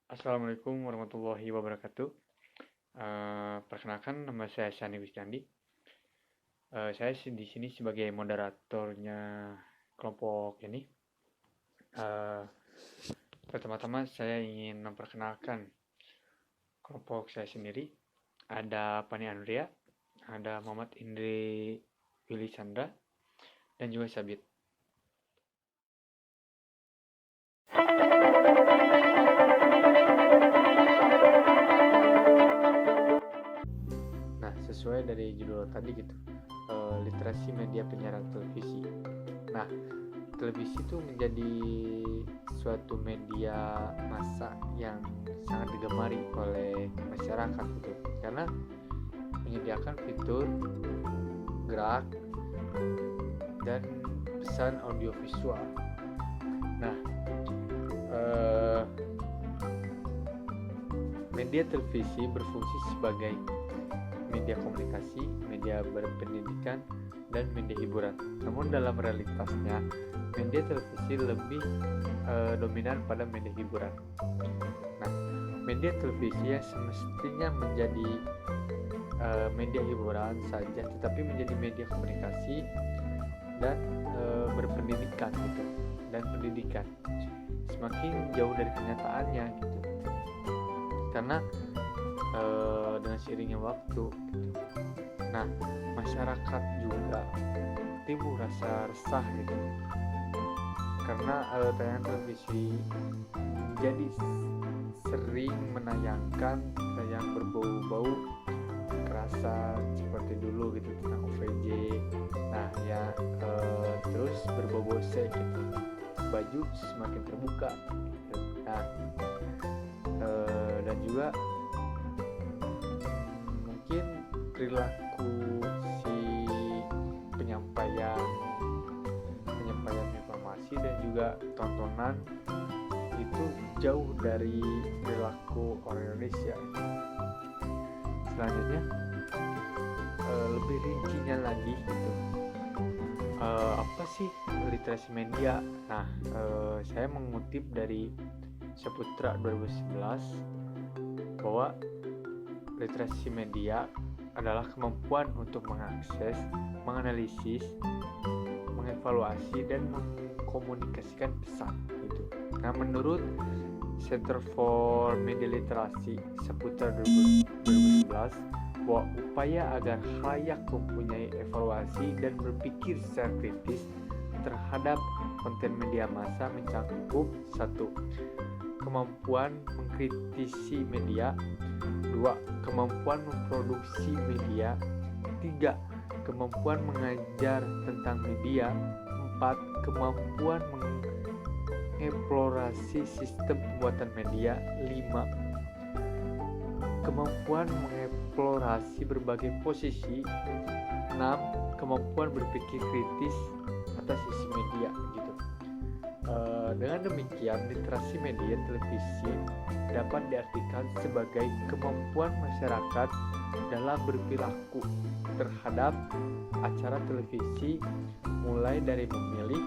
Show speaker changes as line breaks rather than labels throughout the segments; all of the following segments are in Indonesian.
Assalamualaikum warahmatullahi wabarakatuh. Perkenalkan, nama saya Shani Wisjandi. Saya di sini sebagai moderatornya kelompok ini. Pertama-tama saya ingin memperkenalkan kelompok saya sendiri. Ada Pani Andrea, ada Muhammad Indri Willy Chandra, dan juga Sabit. Nah, sesuai dari judul tadi gitu, literasi media penyiaran televisi. Nah, televisi itu menjadi suatu media massa yang sangat digemari oleh masyarakat gitu, karena menyediakan fitur gerak dan pesan audiovisual. Nah, media televisi berfungsi sebagai media komunikasi, media berpendidikan, dan media hiburan. Namun dalam realitasnya, media televisi lebih dominan pada media hiburan. Nah, media televisi yang semestinya menjadi media hiburan saja, tetapi menjadi media komunikasi dan berpendidikan gitu, dan pendidikan semakin jauh dari kenyataannya gitu, karena dengan seiringnya waktu gitu. Nah, masyarakat juga timbul rasa resah gitu, karena tayangan televisi jadi sering menayangkan yang berbau-bau kekerasan seperti dulu gitu, tentang OVJ. Nah ya, terus berbau-bau seks gitu, baju semakin terbuka gitu. Nah, dan juga mungkin perilaku si penyampaian informasi dan juga tontonan itu jauh dari perilaku orang Indonesia. Selanjutnya, lebih rincinya lagi gitu, apa sih literasi media? Nah, saya mengutip dari Saputra 2011 bahwa literasi media adalah kemampuan untuk mengakses, menganalisis, mengevaluasi, dan mengkomunikasikan pesan gitu. Nah, menurut Center for Media Literasi Saputra 2011, bahwa upaya agar layak mempunyai evaluasi dan berpikir secara kritis terhadap konten media massa mencakup 1. Kemampuan mengkritisi media, 2. Kemampuan memproduksi media, 3. Kemampuan mengajar tentang media, 4. Kemampuan mengeksplorasi sistem pembuatan media, 5. Kemampuan mengeksplorasi berbagai posisi, 6. Kemampuan berpikir kritis atas isi media gitu. Dengan demikian, literasi media televisi dapat diartikan sebagai kemampuan masyarakat dalam berperilaku terhadap acara televisi, mulai dari memilih,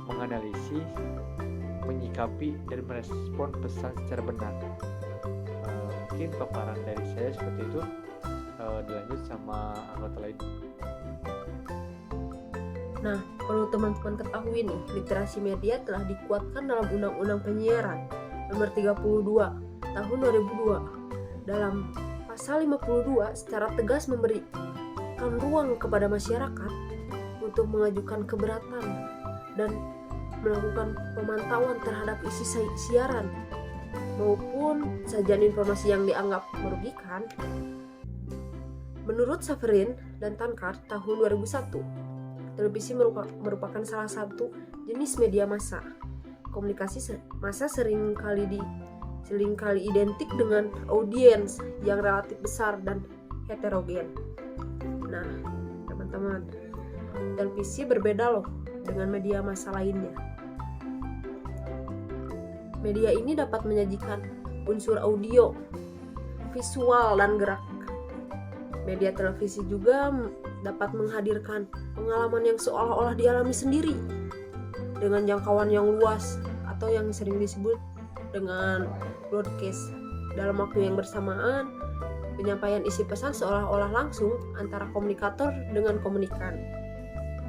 menganalisis, menyikapi, dan merespon pesan secara benar. Mungkin paparan dari saya seperti itu. Dilanjut sama anggota lain.
Nah, perlu teman-teman ketahui nih, literasi media telah dikuatkan dalam Undang-Undang Penyiaran Nomor 32 Tahun 2002. Dalam Pasal 52 secara tegas memberikan ruang kepada masyarakat untuk mengajukan keberatan dan melakukan pemantauan terhadap isi siaran maupun sajian informasi yang dianggap merugikan. Menurut Saverin dan Tankard tahun 2001, televisi merupakan salah satu jenis media massa. Komunikasi massa seringkali identik dengan audiens yang relatif besar dan heterogen. Nah, teman-teman, televisi berbeda loh dengan media massa lainnya. Media ini dapat menyajikan unsur audio, visual, dan gerak. Media televisi juga dapat menghadirkan pengalaman yang seolah-olah dialami sendiri dengan jangkauan yang luas atau yang sering disebut dengan broadcast dalam waktu yang bersamaan. Penyampaian isi pesan seolah-olah langsung antara komunikator dengan komunikan.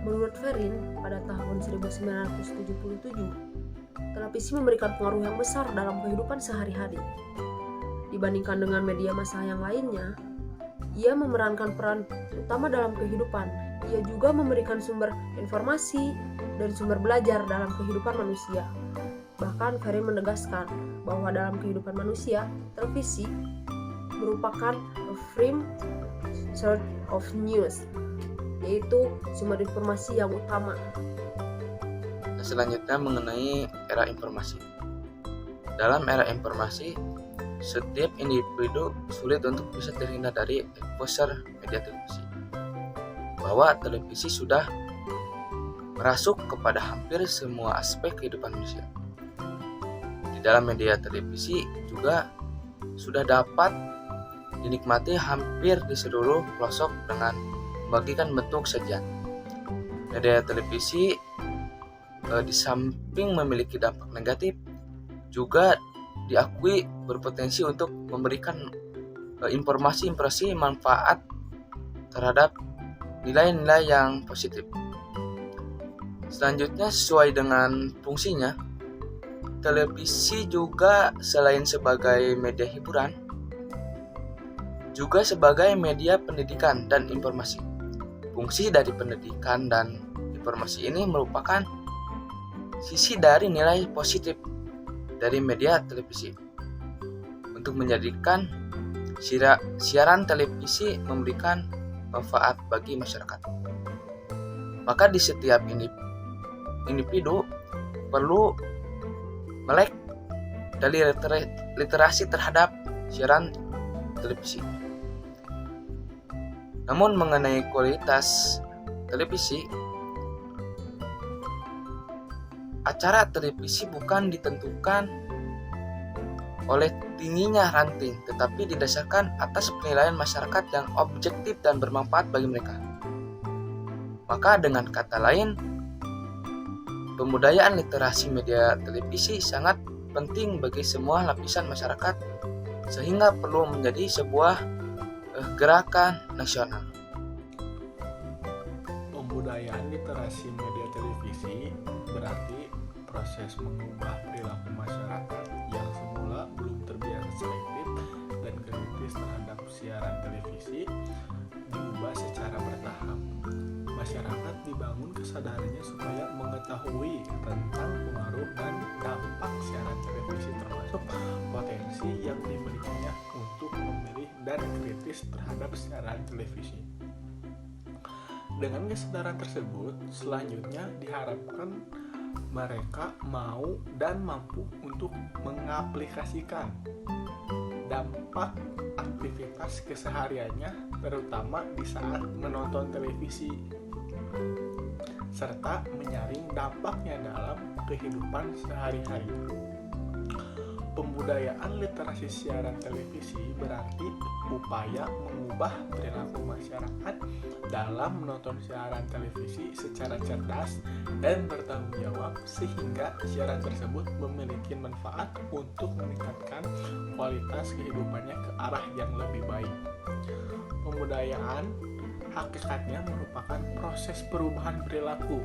Menurut Verin, pada tahun 1977, televisi memberikan pengaruh yang besar dalam kehidupan sehari-hari. Dibandingkan dengan media massa yang lainnya, ia memerankan peran utama dalam kehidupan. Ia juga memberikan sumber informasi dan sumber belajar dalam kehidupan manusia. Bahkan Verin menegaskan bahwa dalam kehidupan manusia, televisi merupakan a prime source of news, yaitu sumber informasi yang utama.
Selanjutnya mengenai era informasi. Dalam era informasi, setiap individu sulit untuk bisa terhindar dari exposure media televisi. Bahwa televisi sudah merasuk kepada hampir semua aspek kehidupan manusia. Di dalam media televisi juga sudah dapat dinikmati hampir di seluruh pelosok dengan membagikan bentuk sajian. Media televisi di samping memiliki dampak negatif, juga diakui berpotensi untuk memberikan informasi manfaat terhadap nilai-nilai yang positif. Selanjutnya, sesuai dengan fungsinya, televisi juga selain sebagai media hiburan, juga sebagai media pendidikan dan informasi. Fungsi dari pendidikan dan informasi ini merupakan sisi dari nilai positif dari media televisi untuk menjadikan siaran televisi memberikan manfaat bagi masyarakat. Maka di setiap individu perlu melek dari literasi terhadap siaran televisi. Namun mengenai kualitas televisi, acara televisi bukan ditentukan oleh tingginya rating, tetapi didasarkan atas penilaian masyarakat yang objektif dan bermanfaat bagi mereka. Maka dengan kata lain, pembudayaan literasi media televisi sangat penting bagi semua lapisan masyarakat, sehingga perlu menjadi sebuah gerakan nasional.
Pembudayaan literasi media televisi berarti proses mengubah perilaku masyarakat yang semula belum terbiasa selektif dan kritis terhadap siaran televisi diubah secara bertahap. Masyarakat dibangun kesadarannya supaya mengetahui tentang pengaruh dan dampak siaran televisi, termasuk potensi yang dimilikinya untuk memilih dan kritis terhadap siaran televisi. Dengan kesadaran tersebut, selanjutnya diharapkan mereka mau dan mampu untuk mengaplikasikan dampak aktivitas kesehariannya, terutama di saat menonton televisi, serta menyaring dampaknya dalam kehidupan sehari-hari. Pembudayaan literasi siaran televisi berarti upaya mengubah perilaku masyarakat dalam menonton siaran televisi secara cerdas dan bertanggung jawab, sehingga siaran tersebut memiliki manfaat untuk meningkatkan kualitas kehidupannya ke arah yang lebih baik. Pembudayaan hakikatnya merupakan proses perubahan perilaku.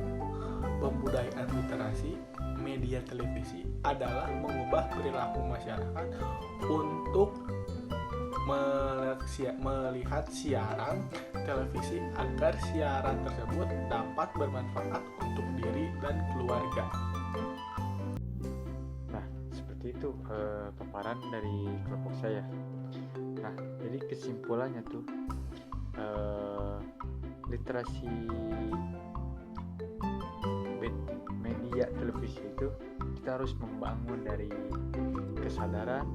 Pembudayaan literasi media televisi adalah mengubah perilaku masyarakat untuk melihat siaran televisi agar siaran tersebut dapat bermanfaat untuk diri dan keluarga.
Nah, seperti itu paparan dari kelompok saya. Nah, jadi kesimpulannya tuh literasi media televisi itu kita harus membangun dari kesadaran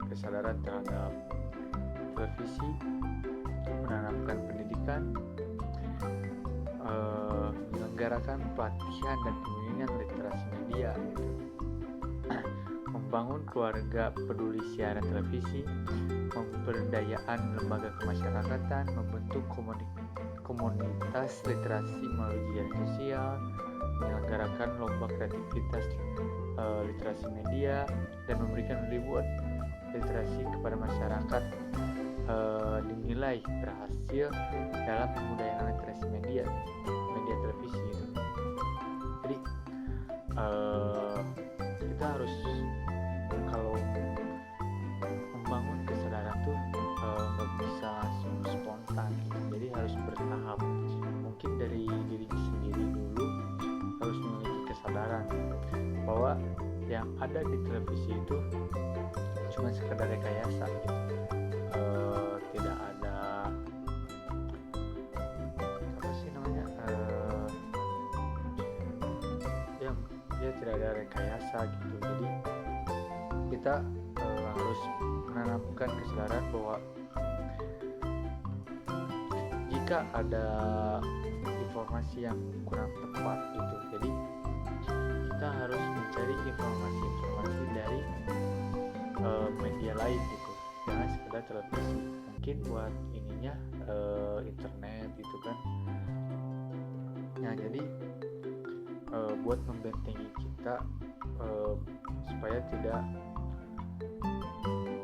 kesadaran terhadap televisi, menanamkan pendidikan, menyelenggarakan pelatihan dan pembimbingan literasi media gitu. Membangun keluarga peduli siaran televisi, pemberdayaan lembaga kemasyarakatan, membentuk komunitas literasi melalui jaring sosial, menyelenggarakan lomba kreativitas literasi media dan memberikan ribuan literasi kepada masyarakat dinilai berhasil dalam pemudayaan literasi media televisi gitu. Jadi kita harus, kalau membangun kesadaran tuh nggak bisa langsung spontan gitu. Jadi harus bertahap. Mungkin dari dirinya sendiri dulu harus memiliki kesadaran bahwa yang ada di televisi itu cuma sekedar rekayasa gitu. Tidak ada apa sih namanya, ya tidak ada rekayasa gitu. Jadi kita harus menanamkan kesadaran bahwa jika ada informasi yang kurang tepat gitu, jadi kita harus mencari informasi dari media lain gitu, jangan sekedar televisi. Mungkin buat ininya internet gitu kan. Nah, jadi buat membentengi kita supaya tidak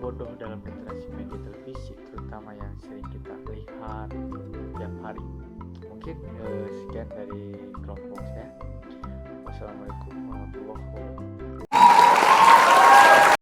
bodoh dalam literasi media televisi, terutama yang sering kita lihat tiap hari. Mungkin sekian dari kelompok saya. Wassalamualaikum warahmatullahi wabarakatuh.